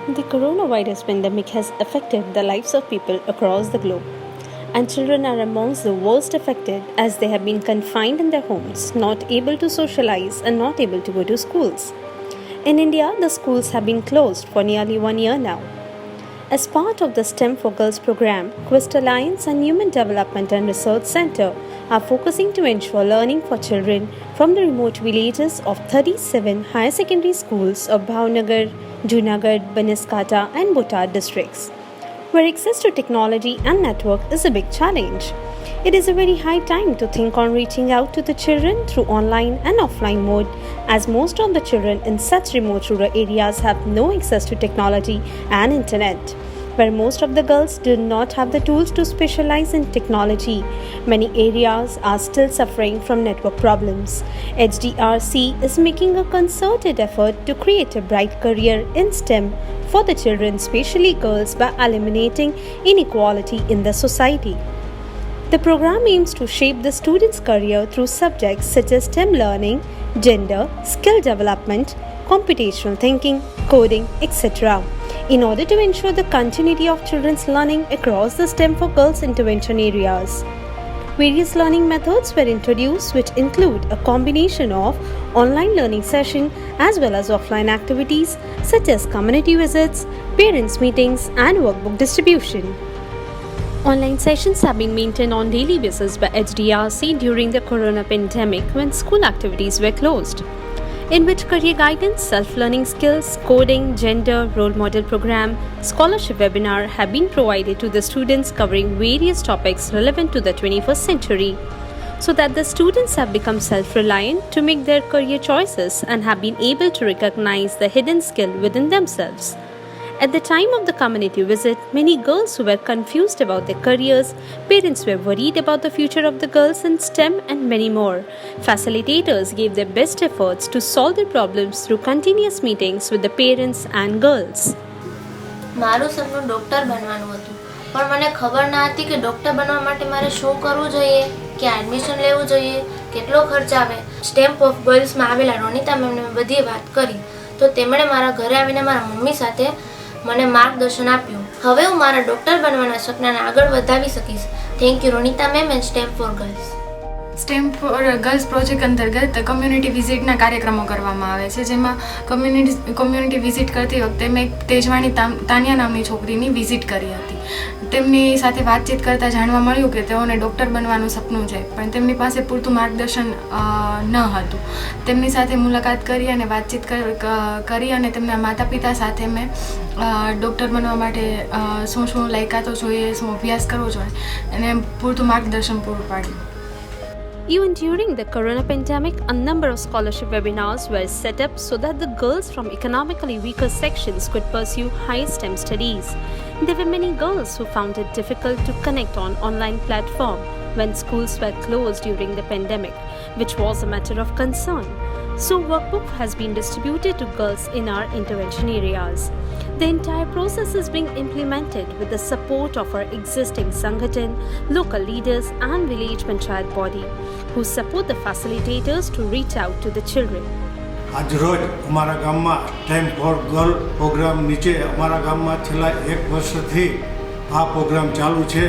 The coronavirus pandemic has affected the lives of people across the globe, and children are amongst the worst affected as they have been confined in their homes, not able to socialize, and not able to go to schools. In India, the schools have been closed for nearly 1 year now. As part of the STEM for Girls program, Quest Alliance and Human Development and Research Center are focusing to ensure learning for children from the remote villages of 37 higher secondary schools of Bhavnagar, Junagadh, Banaskantha and Botad districts, where access to technology and network is a big challenge. It is a very high time to think on reaching out to the children through online and offline mode, as most of the children in such remote rural areas have no access to technology and internet. Where most of the girls do not have the tools to specialize in technology, many areas are still suffering from network problems. HDRC is making a concerted effort to create a bright career in STEM for the children, especially girls, by eliminating inequality in the society. The program aims to shape the student's career through subjects such as STEM learning, gender, skill development, computational thinking, coding, etc., in order to ensure the continuity of children's learning across the STEM for Girls intervention areas. Various learning methods were introduced, which include a combination of online learning session as well as offline activities such as community visits, parents' meetings, and workbook distribution. Online sessions have been maintained on daily basis by HDRC during the corona pandemic when school activities were closed, in which career guidance, self-learning skills, coding, gender, role model program, scholarship webinar have been provided to the students covering various topics relevant to the 21st century, so that the students have become self-reliant to make their career choices and have been able to recognize the hidden skill within themselves. At the time of the community visit, many girls who were confused about their careers, parents were worried about the future of the girls in STEM, and many more. Facilitators gave their best efforts to solve their problems through continuous meetings with the parents and girls. મારું સપનું doctor બનવાનું હતું, પણ મને ખબર ના હતી કે ડૉક્ટર બનવા માટે મારે શું કરવું જોઈએ, ક્યાં એડમિશન લેવું જોઈએ, કેટલો ખર્ચ આવે. સ્ટેમ ઓફ ગર્લ્સમાં આવેલા રોનિતા મેમને બધી વાત કરી, તો તેમણે મારા ઘરે આવીને મારા મમ્મી સાથે મને માર્ગદર્શન આપ્યું. હવે હું મારા ડૉક્ટર બનવાના સપનાને આગળ વધાવી શકીશ. Thank you Ronita ma'am and STEM for girls. STEM for girls project અંતર્ગત કમ્યુનિટી વિઝિટના કાર્યક્રમો કરવામાં આવે છે, જેમાં કમ્યુનિટી વિઝિટ કરતી વખતે મેં તેજવાણી તાનિયા નામની છોકરીની વિઝિટ કરી હતી. તેમની સાથે વાતચીત કરતાં જાણવા મળ્યું કે તેઓને ડૉક્ટર બનવાનું સપનું છે, પણ તેમની પાસે પૂરતું માર્ગદર્શન ન હતું. તેમની સાથે મુલાકાત કરી અને વાતચીત કરી અને તેમના માતા પિતા સાથે મેં ડૉક્ટર બનવા માટે શું શું લાયકાતો જોઈએ, શું અભ્યાસ કરવો જોઈએ, અને પૂરતું માર્ગદર્શન પૂરું પાડ્યું. Even during the corona pandemic, a number of scholarship webinars were set up so that the girls from economically weaker sections could pursue high STEM studies. There were many girls who found it difficult to connect on online platform when schools were closed during the pandemic, which was a matter of concern. So workbook has been distributed to girls in our intervention areas. The entire process is being implemented with the support of our existing Sanghatan, local leaders and village panchayat body, who support the facilitators to reach out to the children. આજરોજ અમારા ગામમાં time for girl programme નીચે અમારા ગામમાં છેલ્લા 1 વર્ષથી આ programme ચાલુ છે,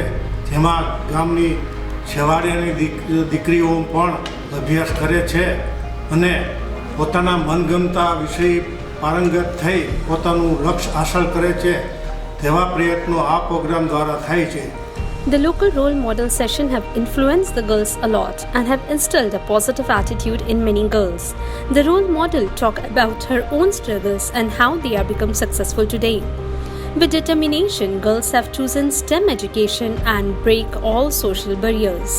જેમાં ગામની છેવાડાની દીકરીઓ પણ અભ્યાસ કરે છે અને પોતાના મનગમતા વિષય પારંગત થઈ પોતાનું લક્ષ્ય હાંસલ કરે છે, તેવા પ્રયત્નો આ પ્રોગ્રામ દ્વારા થાય છે. The local role model session have influenced the girls a lot and have instilled a positive attitude in many girls. The role model talk about her own struggles and how they have become successful today. With determination, girls have chosen STEM education and break all social barriers.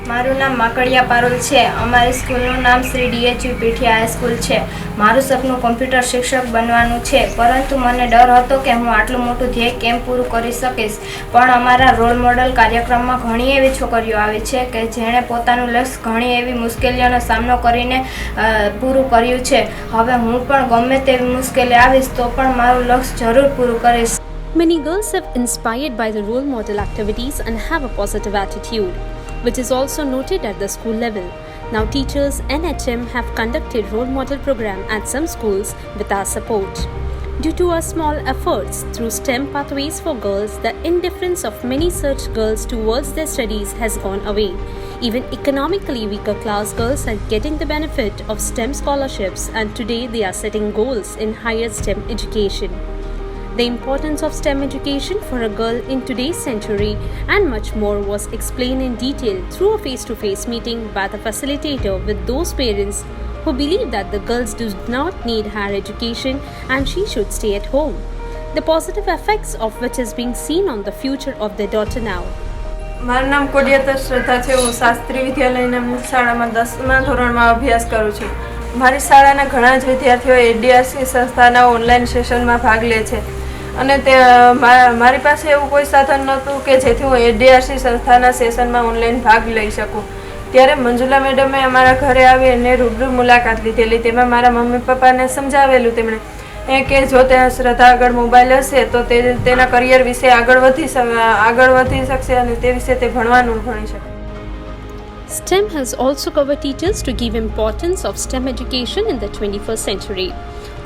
મારું નામ માકડિયા પારુલ છે. અમારી સ્કૂલનું નામ Shri DHU Pithiya high school છે. મારું સપનું computer શિક્ષક બનવાનું છે, પરંતુ મને ડર હતો કે હું આટલું મોટું ધ્યેય કેમ પૂરું કરી શકીશ. પણ અમારા રોલ મોડલ કાર્યક્રમમાં ઘણી એવી છોકરીઓ આવી છે કે જેણે પોતાનું લક્ષ્ય ઘણી એવી મુશ્કેલીઓનો સામનો કરીને પૂરું કર્યું છે. હવે હું પણ ગમે તેવી મુશ્કેલી આવીશ તો પણ મારું લક્ષ્ય જરૂર પૂરું કરીશ. Many girls have inspired by the role model activities and have a positive attitude, which is also noted at the school level. Now teachers and HM have conducted role model program at some schools with our support. Due to our small efforts through STEM pathways for girls, the indifference of many such girls towards their studies has gone away. Even economically weaker class girls are getting the benefit of STEM scholarships, and today they are setting goals in higher STEM education. The importance of STEM education for a girl in today's century and much more was explained in detail through a face-to-face meeting by the facilitator with those parents who believe that the girls do not need higher education and she should stay at home. The positive effects of which is being seen on the future of their daughter now. મારું નામ કોડિયાતર શ્રદ્ધા છે. હું શાસ્ત્રી વિદ્યાલયના શાળામાં 10મા ધોરણમાં અભ્યાસ કરું છું. મારી શાળાના ઘણા જ વિદ્યાર્થીઓ એડીઆરસી સંસ્થાના ઓનલાઈન સેશનમાં ભાગ લે છે અને તે મારી પાસે એવું કોઈ સાધન નહોતું કે જેથી હું એડીઆરસી સંસ્થાના સેશનમાં ઓનલાઈન ભાગ લઈ શકું. ત્યારે મંજુલા મેડમે અમારા ઘરે આવી અને રૂબરૂ મુલાકાત લીધેલી. તેમાં મારા મમ્મી પપ્પાને સમજાવેલું તેમણે કે જો તે શ્રદ્ધા આગળ મોબાઈલ હશે તો તે તેના કરિયર વિશે આગળ વધી શકશે અને તે વિશે તે ભણવાનું ભણી શકે. STEM has also covered teachers to give importance of STEM education in the 21st century.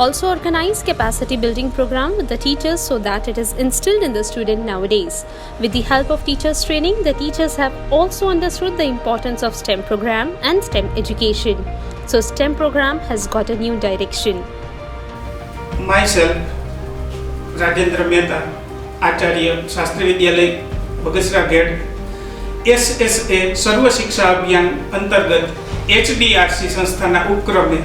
Also organize capacity building program with the teachers so that it is instilled in the student nowadays. With the help of teachers training, the teachers have also understood the importance of STEM program and STEM education. So STEM program has got a new direction. Myself, Rajendra Mehta, Acharya, Shastri Vidyalay, Bagasra Gate, SSA Sarva Shiksha Abhiyan અંતર્ગત HDRC સંસ્થાના ઉપક્રમે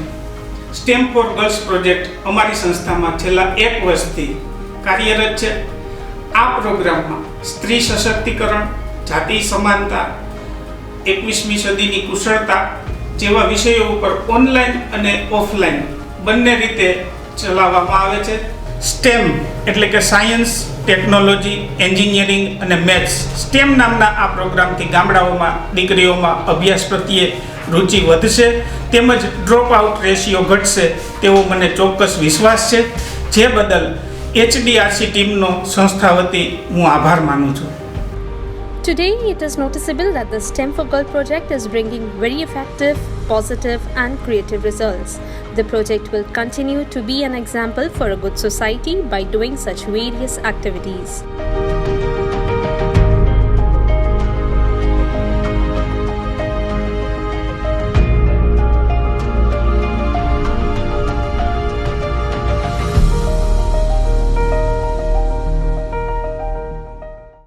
STEM four girls project અમારી સંસ્થામાં છેલ્લા 1 વર્ષથી કાર્યરત છે. આ પ્રોગ્રામમાં સ્ત્રી સશક્તિકરણ, જાતિ સમાનતા, 21મી સદીની કુશળતા જેવા વિષયો ઉપર ઓનલાઈન અને ઓફલાઈન બંને રીતે ચલાવવામાં આવે છે. STEM એટલે કે સાયન્સ, ટેકનોલોજી, એન્જિનિયરિંગ અને મેથ્સ STEM નામના આ પ્રોગ્રામથી ગામડાઓમાં દીકરીઓમાં અભ્યાસ પ્રત્યે રુચિ વધશે તેમજ ડ્રોપ આઉટ રેશિયો ઘટશે તેવો મને ચોક્કસ વિશ્વાસ છે, જે બદલ HDRC ટીમનો સંસ્થા વતી હું આભાર માનું છું. Today, it is noticeable that the STEM for Girl project is bringing very effective, positive and creative results. The project will continue to be an example for a good society by doing such various activities.